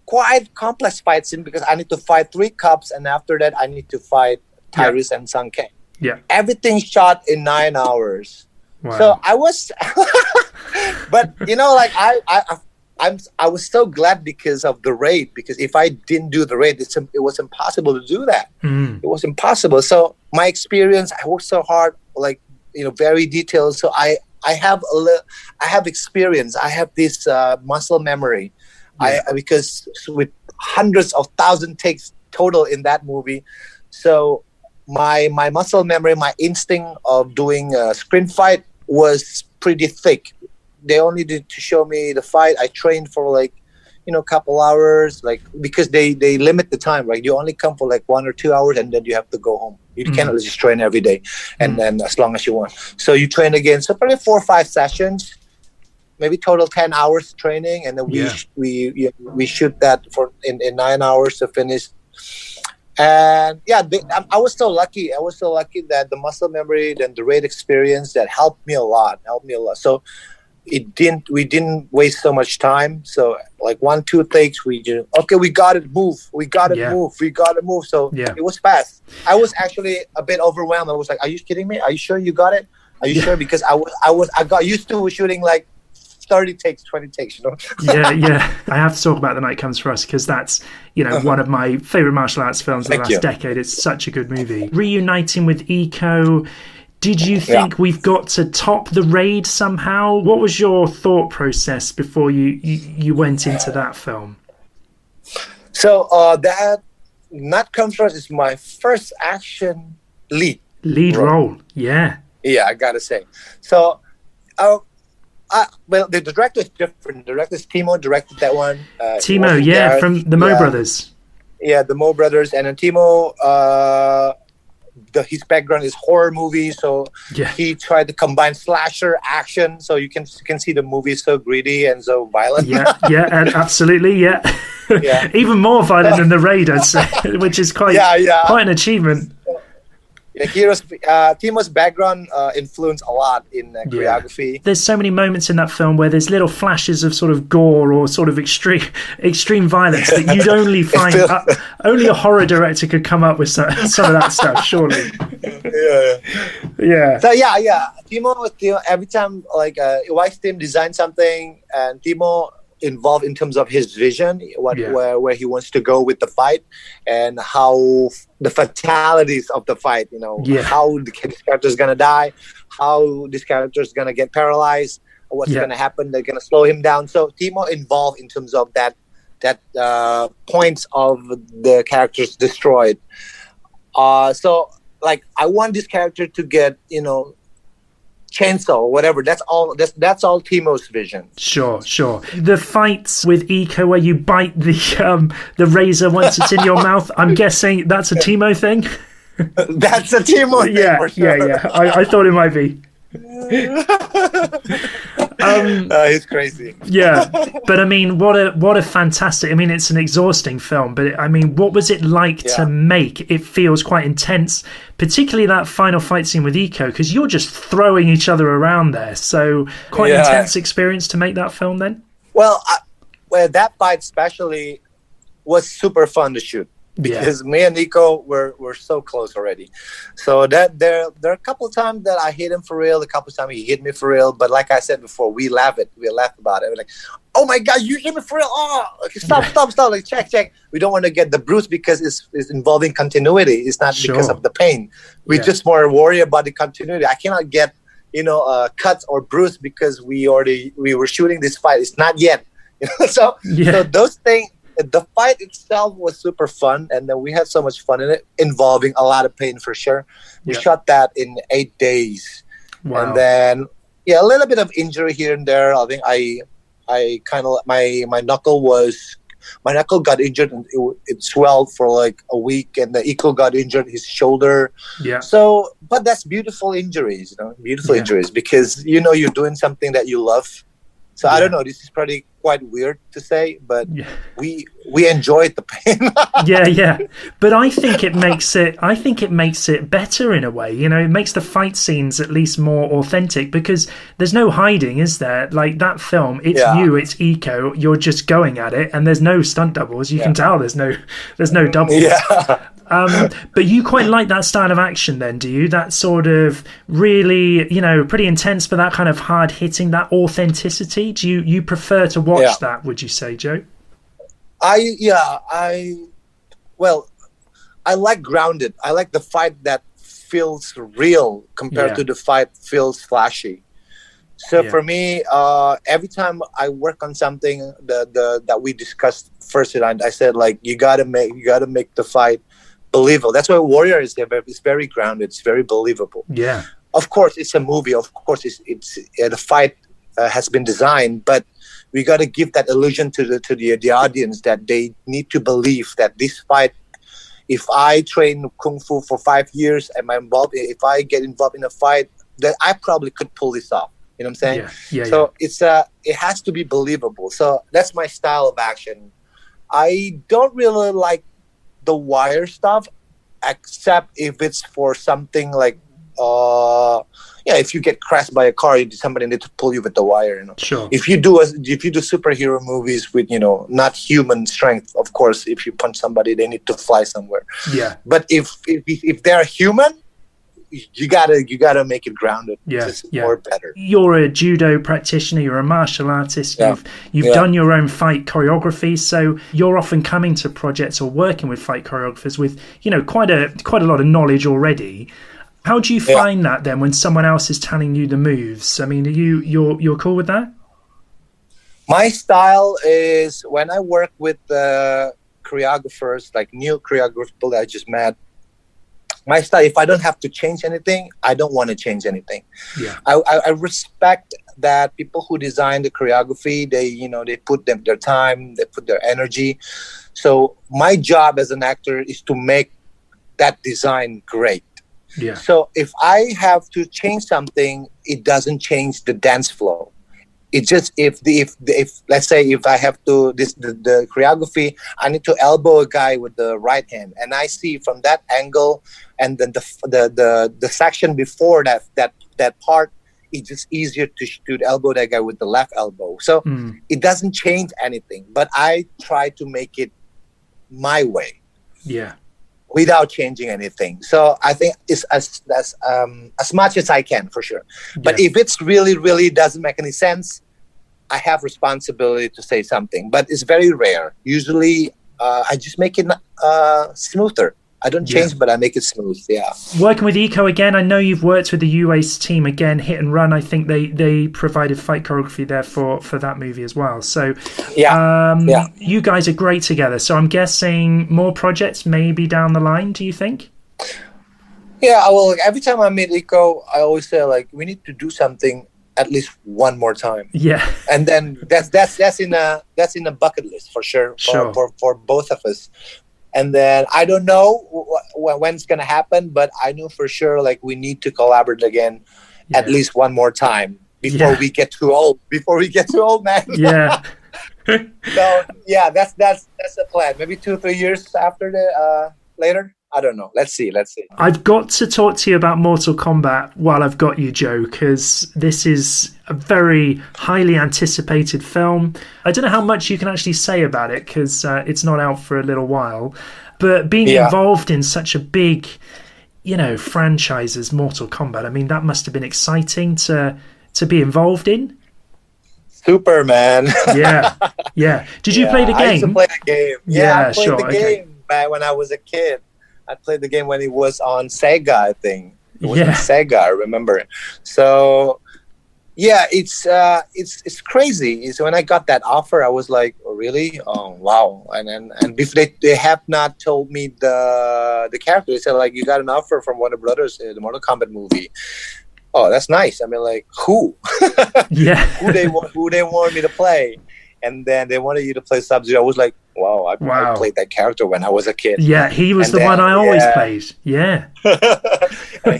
quite complex fight scene, because I need to fight 3 cops, and after that I need to fight Tyrese and Sung-Kang. Yeah. Everything shot in 9 hours. Wow. So I was, but I was so glad because of the raid. Because if I didn't do the raid, it was impossible to do that. It was impossible. So my experience, I worked so hard, very detailed. So I have experience. I have this muscle memory. Because with hundreds of thousands takes total in that movie, so my muscle memory, my instinct of doing a screen fight was pretty thick. They only did to show me the fight. I trained for like, a couple hours, like, because they limit the time, right? You only come for like 1 or 2 hours and then you have to go home. You cannot just train every day and then as long as you want. So you train again. So probably 4 or 5 sessions, maybe total 10 hours training. And then we shoot that for in 9 hours to finish. And I was so lucky. I was so lucky that the muscle memory, then the raid experience, that helped me a lot. So we didn't waste so much time. So like 1-2 takes, we got it, move. So it was fast. I was actually a bit overwhelmed. I was like, are you kidding me? Are you sure you got it? Are you sure? Because I got used to shooting like 30 takes, 20 takes, Yeah. I have to talk about The Night Comes for Us because that's, one of my favorite martial arts films of the last decade. It's such a good movie. Reuniting with Eco, did you think we've got to top the raid somehow? What was your thought process before you went into that film? So that Night Comes for Us is my first action lead role. Yeah, I gotta say. So the director is different. The director is Timo, directed that one. Timo, from the Mo Brothers. Yeah, the Mo Brothers. And then Timo, his background is horror movies, so he tried to combine slasher action. So you can see the movie is so gritty and so violent. And absolutely, even more violent than the Raid, I'd say, which is quite an achievement. Yeah, Timo's background influenced a lot in choreography. There's so many moments in that film where there's little flashes of sort of gore or sort of extreme violence that you'd only find only a horror director could come up with some of that stuff, surely. So Timo, every time like Wise team designs something, and Timo involved in terms of his vision, where he wants to go with the fight, and how the fatalities of the fight, how this character is gonna die, how this character is gonna get paralyzed, what's gonna happen, they're gonna slow him down. So Timo involved in terms of that points of the characters destroyed. So like I want this character to get chainsaw or whatever. That's all Timo's vision. Sure. The fights with Eco where you bite the razor once it's in your mouth, I'm guessing that's a Timo thing. That's a Timo thing for sure. Yeah. I thought it might be. He's crazy. But I mean, what a fantastic. I mean, it's an exhausting film, but what was it like to make? It feels quite intense, particularly that final fight scene with Eco, because you're just throwing each other around there. So quite an intense experience to make that film. Then, well, that fight especially was super fun to shoot. Because me and Nico were so close already. So that there are a couple of times that I hit him for real, a couple of times he hit me for real. But like I said before, we laugh about it. We're like, oh my God, you hit me for real. Oh, okay, stop. Like, check. We don't want to get the bruise because it's involving continuity. It's not because of the pain. We just more worry about the continuity. I cannot get, cuts or bruise because we were shooting this fight. It's not yet. So those things. The fight itself was super fun, and then we had so much fun in it, involving a lot of pain for sure. We shot that in 8 days. Wow. And then a little bit of injury here and there. I think I kind of my knuckle got injured and it swelled for like a week, and the Eco got injured his shoulder. So but that's beautiful injuries, injuries, because you're doing something that you love. So I don't know, this is probably quite weird to say, but we enjoyed the pain. But I think it makes it better in a way. It makes the fight scenes at least more authentic, because there's no hiding, is there? Like that film, it's you, it's Eco, you're just going at it, and there's no stunt doubles. You can tell there's no doubles. But you quite like that style of action then, do you? That sort of really, pretty intense, but that kind of hard hitting, that authenticity. Do you prefer to watch that, would you say, Joe? I like grounded. I like the fight that feels real compared to the fight feels flashy. So for me, every time I work on something that we discussed first, I said like you gotta make the fight believable. That's why Warrior is there. It's very grounded. It's very believable. Yeah. Of course, it's a movie. Of course, it's the fight has been designed, but we got to give that illusion to the audience that they need to believe that this fight. If I train kung fu for 5 years and if I get involved in a fight, that I probably could pull this off. You know what I'm saying? So it has to be believable. So that's my style of action. I don't really like the wire stuff, except if it's for something like, if you get crashed by a car, somebody need to pull you with the wire. You know. Sure. If you do superhero movies with not human strength, of course, if you punch somebody, they need to fly somewhere. Yeah. But if they're human, you gotta make it grounded. More better. You're a judo practitioner. You're a martial artist. You've done your own fight choreography, so you're often coming to projects or working with fight choreographers with quite a lot of knowledge already. How do you find that then when someone else is telling you the moves? I mean, you're cool with that? My style is when I work with choreographers, like new choreographers that I just met. My style, if I don't have to change anything, I don't want to change anything. Yeah, I respect that people who design the choreography, they put their time, they put their energy. So my job as an actor is to make that design great. Yeah. So if I have to change something, it doesn't change the dance flow. It just if let's say if I have to the choreography, I need to elbow a guy with the right hand, and I see from that angle, and then the section before that part, it's just easier to elbow that guy with the left elbow. So it doesn't change anything, but I try to make it my way. Yeah. Without changing anything. So I think it's as much as I can, for sure. But if it's really, really doesn't make any sense, I have responsibility to say something. But it's very rare. Usually, I just make it smoother. I don't change, but I make it smooth. Yeah. Working with Eco again, I know you've worked with the UACE team again, Hit and Run. I think they provided fight choreography there for that movie as well. So you guys are great together. So I'm guessing more projects maybe down the line, do you think? Yeah, well, every time I meet Eco, I always say, like, we need to do something at least one more time. Yeah. And then that's in a bucket list for sure. For both of us. And then I don't know when it's going to happen, but I know for sure, like, we need to collaborate again at least one more time before we get too old. Before we get too old, man. Yeah. So, yeah, that's the plan. Maybe 2-3 years after later. I don't know. Let's see. I've got to talk to you about Mortal Kombat while I've got you, Joe, because this is a very highly anticipated film. I don't know how much you can actually say about it because it's not out for a little while. But being involved in such a big, franchise as Mortal Kombat, I mean, that must have been exciting to be involved in. Super, man. Yeah. Did you play the game? I used to play the game. I played sure. the game back when I was a kid. I played the game when it was on Sega, I think. It was on Sega, I remember. So, it's crazy. So when I got that offer, I was like, oh, really? Oh, wow. And if they have not told me the character. They said, like, you got an offer from Warner Brothers, the Mortal Kombat movie. Oh, that's nice. I mean, like, who? who they want me to play? And then they wanted you to play Sub-Zero. I was like, wow, I played that character when I was a kid. Yeah, he was the one I always played. Yeah.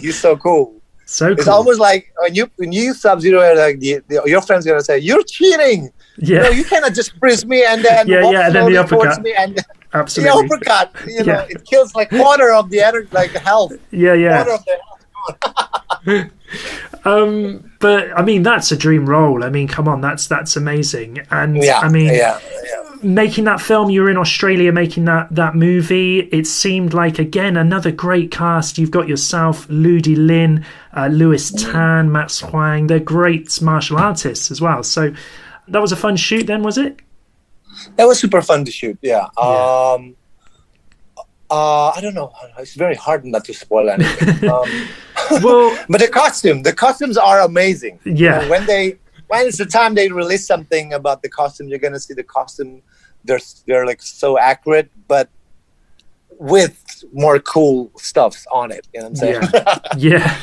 He's so cool. So cool. It's almost like when you Sub-Zero, like your friend's going to say, you're cheating. Yeah. You cannot just freeze me and then and then the uppercut. Me and absolutely. The uppercut, it kills like quarter of the energy, like the health. Yeah. Quarter of the health. But I mean, that's a dream role. I mean, come on, that's amazing. And I mean, making that film, you were in Australia making that movie. It seemed like, again, another great cast. You've got yourself, Ludi Lin, Louis Tan, Max Huang. They're great martial artists as well. So that was a fun shoot then, was it? That was super fun to shoot, yeah. I don't know. It's very hard not to spoil anything. But the costumes are amazing. Yeah. When it's the time they release something about the costume, you're gonna see the costume. They're like so accurate. But with more cool stuffs on it. You know what I'm saying? Yeah.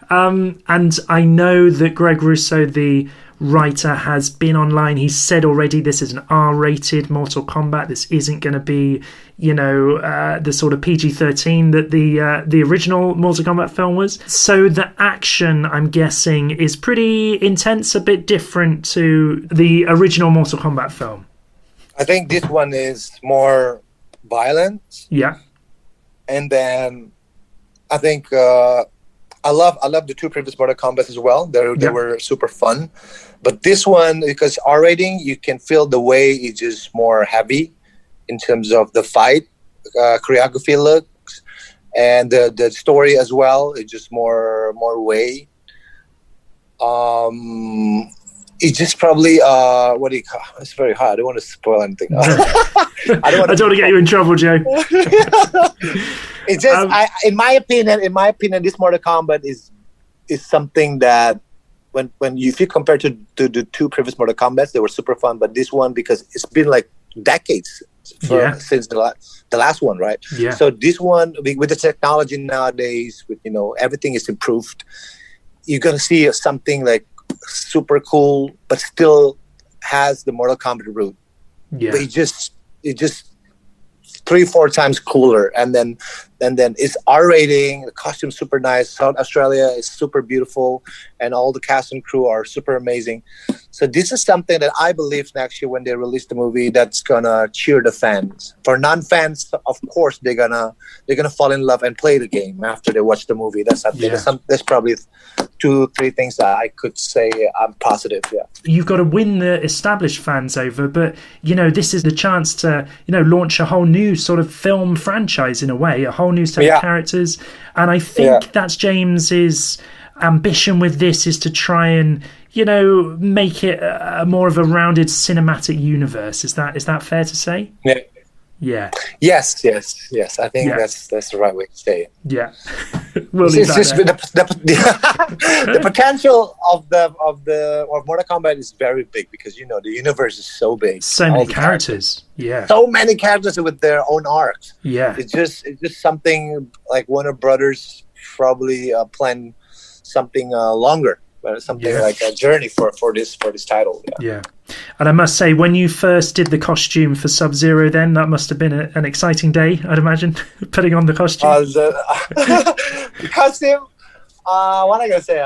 And I know that Greg Russo, the writer, has been online. He's said already this is an R-rated Mortal Kombat. This isn't going to be, the sort of PG-13 that the original Mortal Kombat film was. So the action, I'm guessing, is pretty intense, a bit different to the original Mortal Kombat film. I think this one is more violent. Yeah. And then I think I love the two previous Mortal Kombat as well. They were super fun. But this one, because R rating, you can feel the way it's just more heavy in terms of the fight, choreography looks, and the story as well. It's just more way. It's just probably what do you call? It's very hard. I don't want to spoil anything. I don't want to get you in trouble, Joe. It's just, in my opinion, this Mortal Kombat is something that when if you compare to the two previous Mortal Kombats, they were super fun. But this one, because it's been like decades since the last one, right? Yeah. So this one, with the technology nowadays, with everything is improved, you're gonna see something like super cool, but still has the Mortal Kombat root. Yeah. But it just 3-4 times cooler, and then it's R rating. The costume's super nice. South Australia is super beautiful, and all the cast and crew are super amazing. So this is something that I believe next year when they release the movie, that's gonna cheer the fans. For non-fans, of course, they're gonna fall in love and play the game after they watch the movie. That's there's probably 2-3 things that I could say I'm positive. Yeah, you've got to win the established fans over, but this is the chance to launch a whole new sort of film franchise in a way, a whole new set of characters. And I think that's James's ambition with this, is to try and make it a more of a rounded cinematic universe. Is that fair to say? Yeah. Yes. I think that's the right way to say it. Yeah. We'll leave the potential of Mortal Kombat is very big, because the universe is so big. So many characters. Yeah. So many characters with their own arcs. Yeah. It's just something like Warner Brothers probably plan something longer. Something like a journey for this title. Yeah. And I must say, when you first did the costume for Sub-Zero, then that must have been an exciting day, I'd imagine, putting on the costume. The costume, what I gotta say,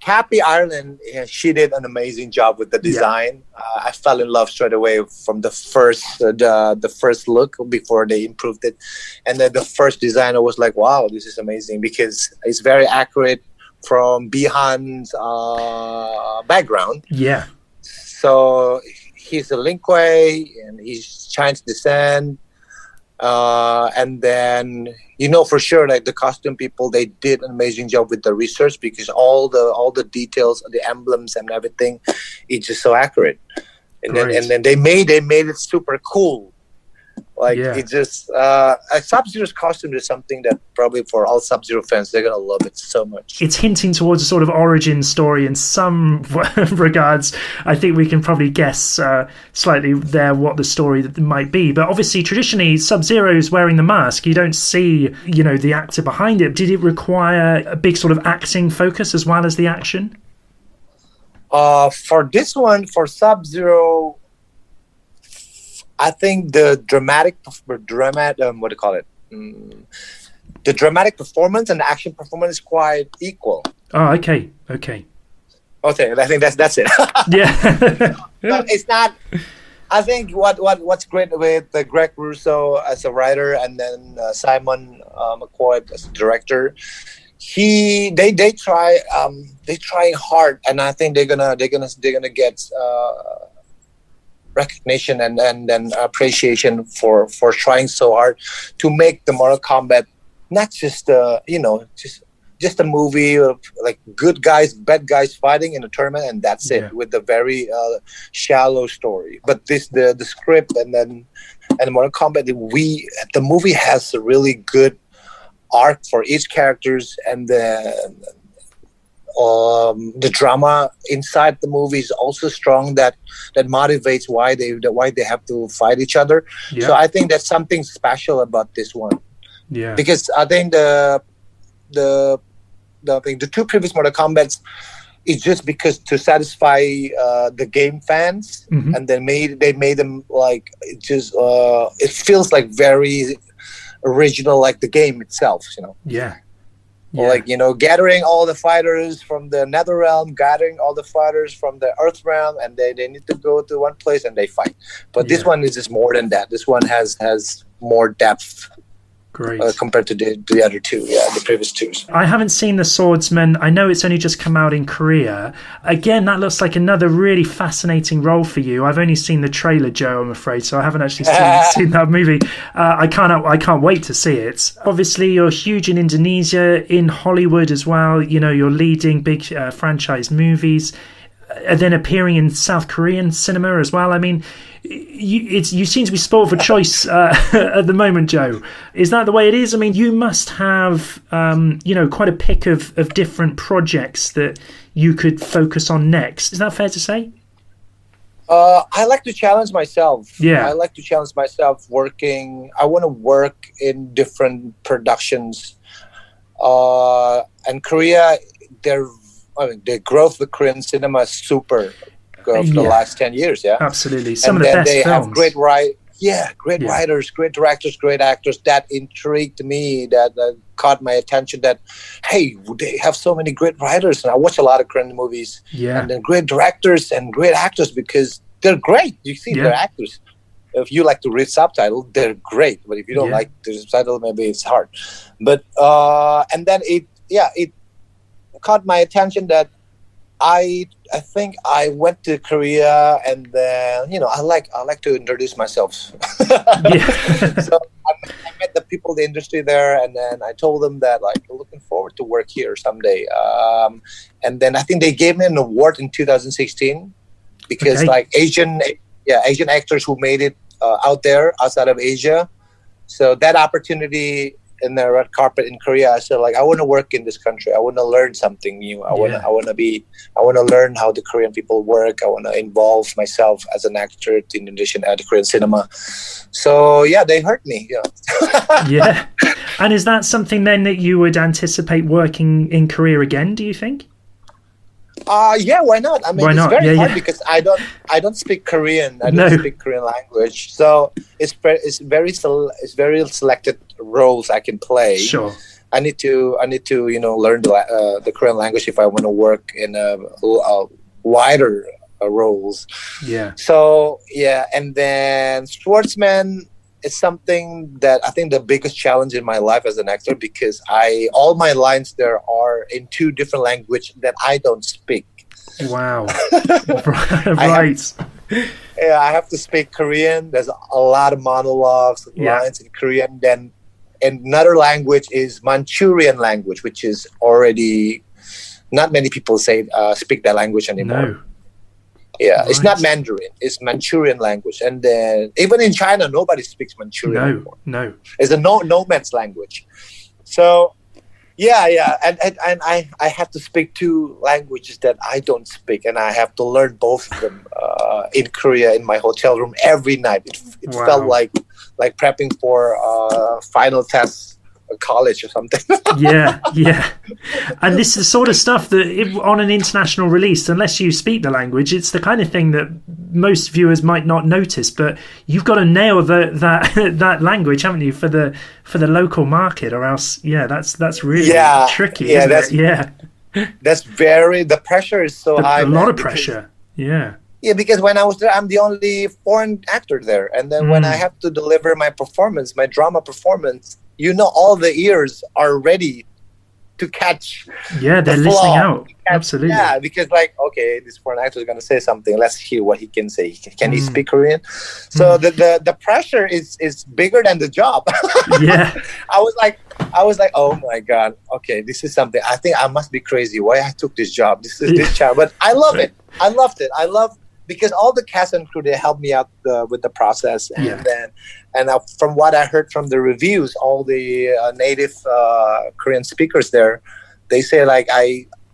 Cappy Ireland, she did an amazing job with the design. I fell in love straight away from the first look before they improved it, and then the first design, I was like, wow, this is amazing, because it's very accurate from Bihan's background. Yeah. So he's a Lin Kuei, and he's Chinese descent. And then for sure, like the costume people, they did an amazing job with the research, because all the details, the emblems and everything, it's just so accurate. And then they made it super cool. It's just Sub-Zero's costume is something that probably for all Sub-Zero fans, they're gonna love it so much. It's hinting towards a sort of origin story in some regards. I think we can probably guess slightly there what the story that might be. But obviously, traditionally, Sub-Zero's wearing the mask. You don't see, the actor behind it. Did it require a big sort of acting focus as well as the action? For this one, for Sub-Zero, I think the dramatic what do you call it? The dramatic performance and the action performance is quite equal. Oh, okay. I think that's it. Yeah. But it's not. I think what's great with Greg Russo as a writer, and then Simon McCoy as a director, they try hard, and I think they're gonna get recognition and appreciation for trying so hard to make the Mortal Kombat not just just a movie of like good guys, bad guys fighting in a tournament, and that's it, with a very shallow story. But the script and Mortal Kombat, the movie has a really good arc for each characters, and then the drama inside the movie is also strong, that motivates why they have to fight each other. So I think that's something special about this one. Because I think the two previous Mortal Kombats is just because to satisfy the game fans, and they made them like it feels like very original, like the game itself, like, gathering all the fighters from the Nether Realm, gathering all the fighters from the Earth Realm, and they need to go to one place and they fight. But this one is just more than that. This one has more depth. Great. Compared to the other two, the previous two. I haven't seen The Swordsman. I know it's only just come out in Korea. Again, that looks like another really fascinating role for you. I've only seen the trailer, Joe, I'm afraid, so I haven't actually seen that movie. I can't wait to see it. Obviously, you're huge in Indonesia, in Hollywood as well. You're leading big franchise movies, and then appearing in South Korean cinema as well. I mean, you seem to be spoiled for choice at the moment, Joe. Is that the way it is? I mean, you must have quite a pick of different projects that you could focus on next. Is that fair to say? I like to challenge myself. I like to challenge myself working. I want to work in different productions. And Korea, the growth of the Korean cinema is super for the last 10 years. Absolutely. Some of the best films. Have great writers, great directors, great actors. That intrigued me, that caught my attention, that, hey, they have so many great writers. And I watch a lot of Korean movies. And then great directors and great actors, because they're great. You see, they're actors. If you like to read subtitles, they're great. But if you don't like the subtitle, maybe it's hard. But and then it caught my attention that I think I went to Korea, and then I like to introduce myself. So I met the people in the industry there, and then I told them that, like, looking forward to work here someday. And then I think they gave me an award in 2016 because like Asian actors who made it out there outside of Asia. So that opportunity in the red carpet in Korea, I said, like, I want to work in this country. I want to learn something new. I want to learn how the Korean people work. I want to involve myself as an actor in addition to Korean cinema. So they heard me. And is that something then that you would anticipate working in Korea again, do you think? Why not? I mean, it's very hard because I don't speak Korean. I don't speak Korean language, so it's very selected roles I can play. Sure. I need to learn the Korean language if I want to work in a wider roles. So and then Swordsman is something that I think the biggest challenge in my life as an actor, because all my lines there are in two different languages that I don't speak. Wow. Right. I have to speak Korean. There's a lot of monologues, lines in Korean. Then another language is Manchurian language, which is already not many people speak that language anymore. No. It's not Mandarin. It's Manchurian language. And then even in China, nobody speaks Manchurian anymore. No. It's a nomad's language. So, and I have to speak two languages that I don't speak, and I have to learn both of them in Korea in my hotel room every night. It felt like prepping for final tests. College or something. And this is the sort of stuff that on an international release, unless you speak the language, it's the kind of thing that most viewers might not notice, but you've got to nail that language, haven't you, for the local market, or else that's really tricky. That's the pressure is so high. A lot of pressure. Because when I was there, I'm the only foreign actor there, and then when I have to deliver my performance, my drama performance, all the ears are ready to catch. They're listening out. Absolutely. Because this foreign actor is going to say something. Let's hear what he can say. Can he speak Korean? So the pressure is bigger than the job. I was like, oh my God. Okay, this is something. I think I must be crazy. Why I took this job? This job, but I love it. I loved it. Because all the cast and crew, they helped me out with the process, and from what I heard from the reviews, all the native Korean speakers there, they say like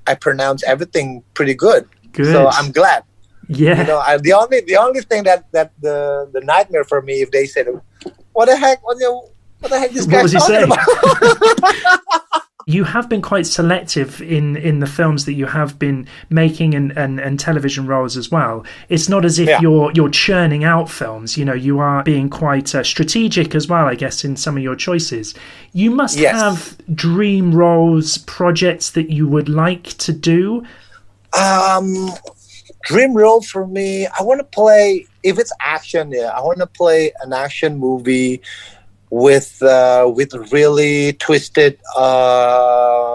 I pronounce everything pretty good. Good. So I'm glad. Yeah. You know, the only thing that the nightmare for me if they said, what the heck this guy's talking about? You have been quite selective in the films that you have been making and television roles as well. It's not as if you're churning out films. You know, you are being quite strategic as well, I guess, in some of your choices. You must have dream roles, projects that you would like to do. Dream role for me, I want to play, if it's action, I want to play an action movie with really twisted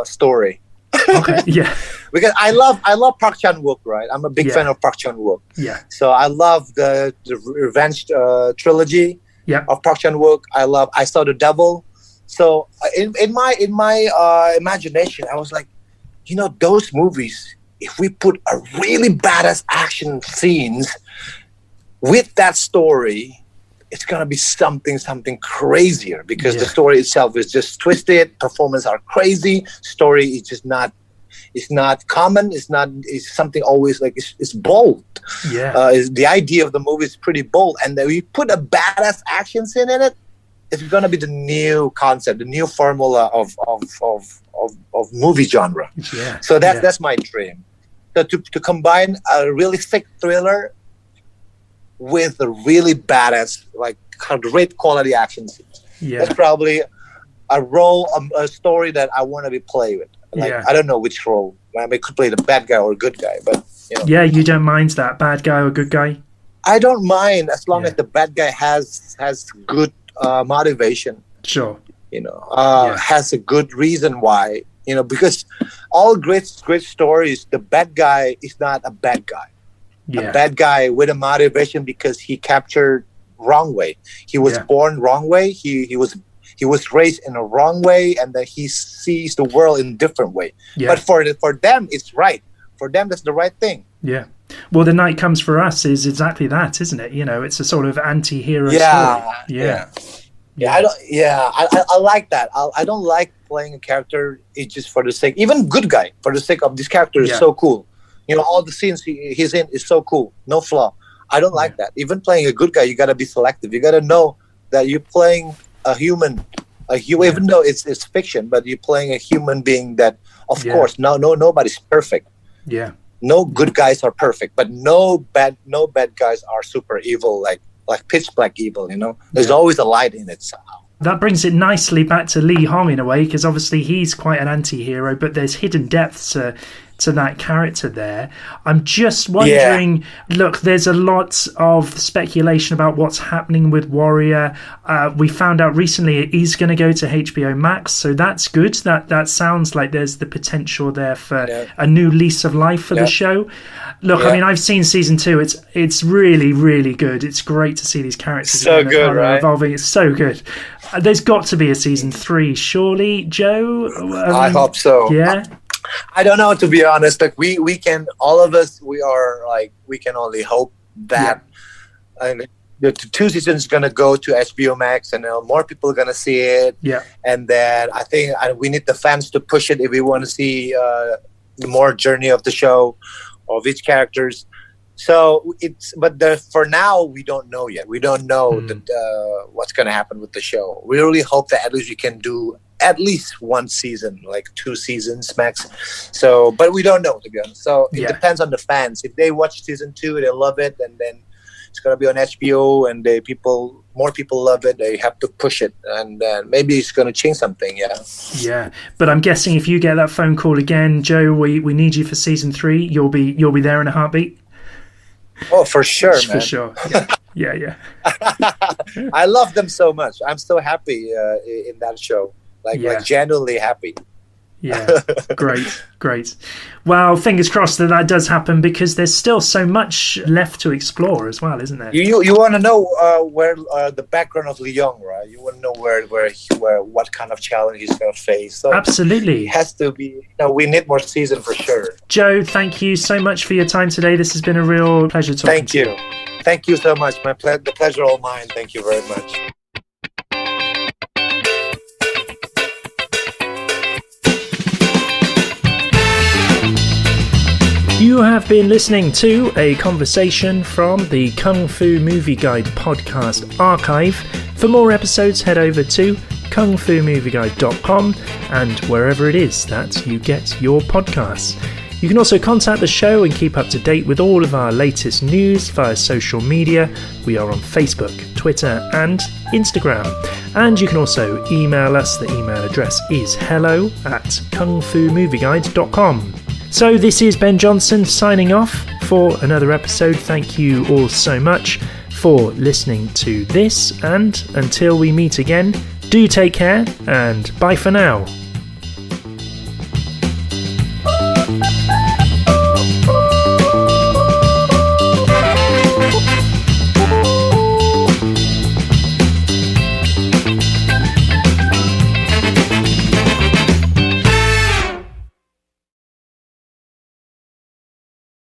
story. Okay, yeah. Because I love Park Chan-wook, right? I'm a big fan of Park Chan-wook. Yeah. So I love the Revenge trilogy of Park Chan-wook. I saw The Devil. So in my imagination, I was like, you know, those movies, if we put a really badass action scenes with that story, it's gonna be something crazier because the story itself is just twisted. Performance are crazy. Story is just not. It's not common. It's something always like it's bold. Yeah. The idea of the movie is pretty bold, and then we put a badass action scene in it. It's gonna be the new concept, the new formula of movie genre. Yeah. So that's my dream. So to combine a really thick thriller with a really badass, like great quality action scenes. Yeah. That's probably a story that I want to be played with. Like, I don't know which role. I could play the bad guy or good guy, but you know. Yeah, you don't mind that bad guy or good guy? I don't mind as long as the bad guy has good motivation. Sure. You know, has a good reason why. You know, because all great stories, the bad guy is not a bad guy. Yeah. A bad guy with a motivation because he captured wrong way. He was born wrong way. He was raised in a wrong way, and then he sees the world in a different way. Yeah. But for them, it's right. For them, that's the right thing. Yeah. Well, The Night Comes for Us is exactly that, isn't it? You know, it's a sort of anti-hero story. Yeah. I like that. I don't like playing a character just for the sake, even good guy, for the sake of this character is so cool. You know, all the scenes he's in is so cool, no flaw. I don't like that. Even playing a good guy, you gotta be selective. You gotta know that you're playing a human, even though it's fiction, but you're playing a human being that, of course, nobody's perfect. Yeah. No good guys are perfect, but no bad guys are super evil, like pitch black evil. You know, there's always a light in it somehow. That brings it nicely back to Lee Hong in a way, because obviously he's quite an anti-hero, but there's hidden depths to that character there. I'm just wondering, look, there's a lot of speculation about what's happening with Warrior. We found out recently he's going to go to HBO Max, so that's good. That sounds like there's the potential there for a new lease of life for the show. Look, I mean, I've seen season 2. It's really, really good. It's great to see these characters evolving. It's so good. There's got to be a season 3, surely, Joe? I hope so. Yeah? I don't know, to be honest. Like we can, all of us, we can only hope that and the 2 seasons going to go to HBO Max, and more people are going to see it. Yeah. And then I think we need the fans to push it if we want to see the more journey of the show, of each characters. So for now, we don't know yet. We don't know what's going to happen with the show. We really hope that at least we can do at least 1 season, like 2 seasons max. So, but we don't know, to be honest. So it depends on the fans. If they watch season 2, they love it, and then it's going to be on HBO, and more people love it. They have to push it, and maybe it's going to change something. Yeah. But I'm guessing if you get that phone call again, Joe, we need you for season 3. You'll be there in a heartbeat. Oh, for sure, man. For sure. Yeah. I love them so much. I'm so happy in that show. Like genuinely happy. Yeah, great. Well, fingers crossed that does happen, because there's still so much left to explore as well, isn't there? You want to know where the background of Leong, right? You want to know where what kind of challenge he's going to face. So absolutely, it has to be. We need more season for sure. Joe, thank you so much for your time today. This has been a real pleasure talking to you. Thank you so much. The pleasure all mine. Thank you very much. You have been listening to a conversation from the Kung Fu Movie Guide podcast archive. For more episodes, head over to kungfumovieguide.com and wherever it is that you get your podcasts. You can also contact the show and keep up to date with all of our latest news via social media. We are on Facebook, Twitter and Instagram. And you can also email us. The email address is hello@kungfumovieguide.com. So this is Ben Johnson signing off for another episode. Thank you all so much for listening to this, and until we meet again, do take care and bye for now.